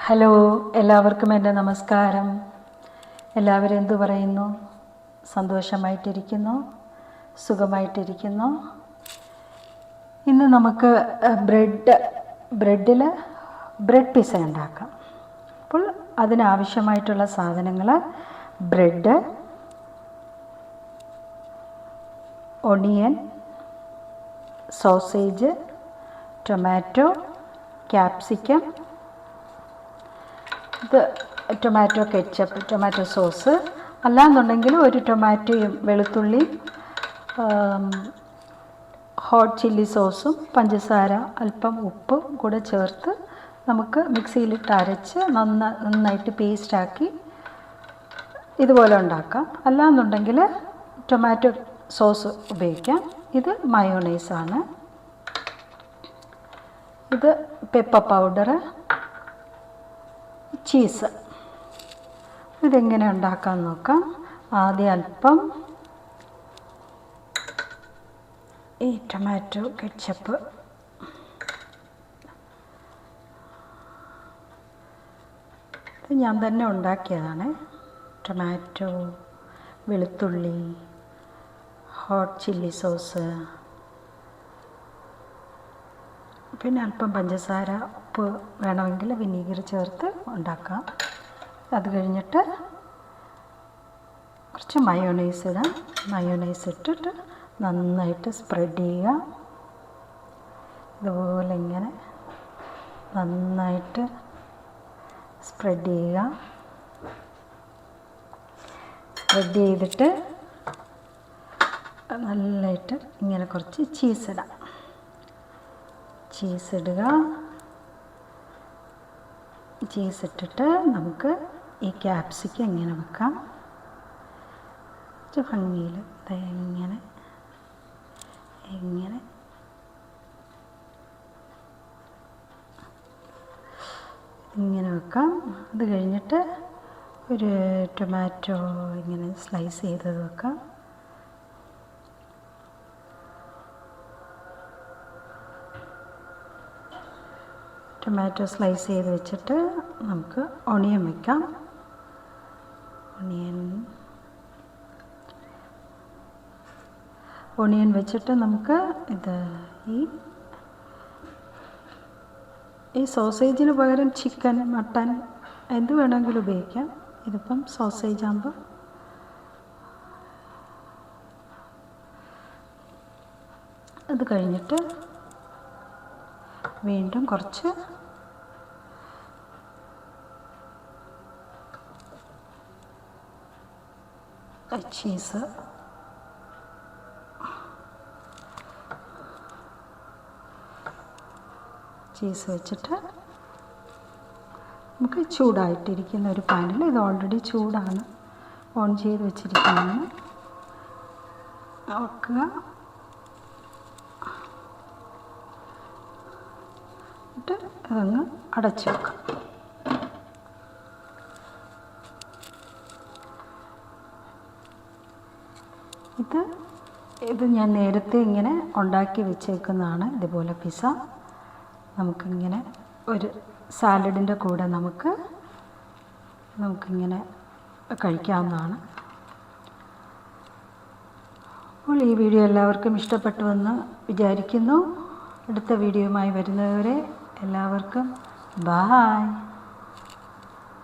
Hello, എല്ലാവർക്കും എൻ്റെ നമസ്കാരം. എല്ലാവരും എന്തു പറയുന്നു? സന്തോഷമായിട്ടിരിക്കുന്നു, സുഖമായിട്ടിരിക്കുന്നു. ഇന്ന് നമുക്ക് ബ്രെഡിൽ ബ്രെഡ് പിസ്സ ഉണ്ടാക്കാം. അപ്പോൾ അതിനാവശ്യമായിട്ടുള്ള സാധനങ്ങൾ: bread, onion, sausage, tomato, capsicum, ഇത് ടൊമാറ്റോ കെച്ചപ്പ്, ടൊമാറ്റോ സോസ്. അല്ലാന്നുണ്ടെങ്കിൽ ഒരു ടൊമാറ്റോയും വെളുത്തുള്ളിയും ഹോട്ട് ചില്ലി സോസും പഞ്ചസാര അല്പം ഉപ്പും കൂടെ ചേർത്ത് നമുക്ക് മിക്സിയിലിട്ട് അരച്ച് നന്നായിട്ട് പേസ്റ്റാക്കി ഇതുപോലെ ഉണ്ടാക്കാം. അല്ലാന്നുണ്ടെങ്കിൽ ടൊമാറ്റോ സോസ് ഉപയോഗിക്കാം. ഇത് മയോണൈസാണ്. ഇത് പെപ്പർ പൗഡർ, ചീസ്. ഇതെങ്ങനെ ഉണ്ടാക്കാൻ നോക്കാം. ആദ്യം അല്പം ഈ ടൊമാറ്റോ കെച്ചപ്പ് ഇത് ഞാൻ തന്നെ ഉണ്ടാക്കിയതാണ്. ടൊമാറ്റോ, വെളുത്തുള്ളി, ഹോട്ട് ചില്ലി സോസ്, പിന്നെ അല്പം പഞ്ചസാര, ഉപ്പ്, വേണമെങ്കിൽ വിനീഗർ ചേർത്ത് ഉണ്ടാക്കാം. അത് കഴിഞ്ഞിട്ട് കുറച്ച് മയോണൈസ് ഇടാം. മയോണൈസ് ഇട്ടിട്ട് നന്നായിട്ട് സ്പ്രെഡ് ചെയ്യുക. ഇതുപോലെ ഇങ്ങനെ നന്നായിട്ട് സ്പ്രെഡ് ചെയ്യുക. സ്പ്രെഡ് ചെയ്തിട്ട് നല്ലതായിട്ട് ഇങ്ങനെ കുറച്ച് ചീസ് ഇടാം. ചീസ് ഇടുക. ചീസ് ഇട്ടിട്ട് നമുക്ക് ഈ ക്യാപ്സിക്കം ഇങ്ങനെ വെക്കാം. ഭംഗിയിൽ ഇങ്ങനെ ഇങ്ങനെ ഇങ്ങനെ വെക്കാം. അത് കഴിഞ്ഞിട്ട് ഒരു ടൊമാറ്റോ ഇങ്ങനെ സ്ലൈസ് ചെയ്തത് വെക്കാം. ടൊമാറ്റോ സ്ലൈസ് ചെയ്ത് വെച്ചിട്ട് നമുക്ക് ഒണിയൻ വയ്ക്കാം. ഒണിയൻ വെച്ചിട്ട് നമുക്ക് ഈ സോസേജിന് പകരം ചിക്കൻ, മട്ടൻ എന്ത് വേണമെങ്കിലും ഉപയോഗിക്കാം. ഇതിപ്പം സോസേജ് ആകുമ്പോൾ അത് കഴിഞ്ഞിട്ട് വീണ്ടും കുറച്ച് ചീസ്, വെച്ചിട്ട് നമുക്ക് ചൂടായിട്ടിരിക്കുന്ന ഒരു പാനിൽ, ഇത് ഓൾറെഡി ചൂടാണ്, ഓൺ ചെയ്ത് വെച്ചിരിക്കുന്നതാണ്, വെക്കുക. എന്നിട്ട് അതങ്ങ് അടച്ചു വെക്കാം. ഇത് ഞാൻ നേരത്തെ ഇങ്ങനെ ഉണ്ടാക്കി വെച്ചേക്കുന്നതാണ്. ഇതുപോലെ പിസ്സ നമുക്കിങ്ങനെ ഒരു സാലഡിൻ്റെ കൂടെ നമുക്കിങ്ങനെ കഴിക്കാവുന്നതാണ്. അപ്പോൾ ഈ വീഡിയോ എല്ലാവർക്കും ഇഷ്ടപ്പെട്ടുവെന്ന് വിചാരിക്കുന്നു. അടുത്ത വീഡിയോയുമായി വരുന്നവരെ എല്ലാവർക്കും ബായ്.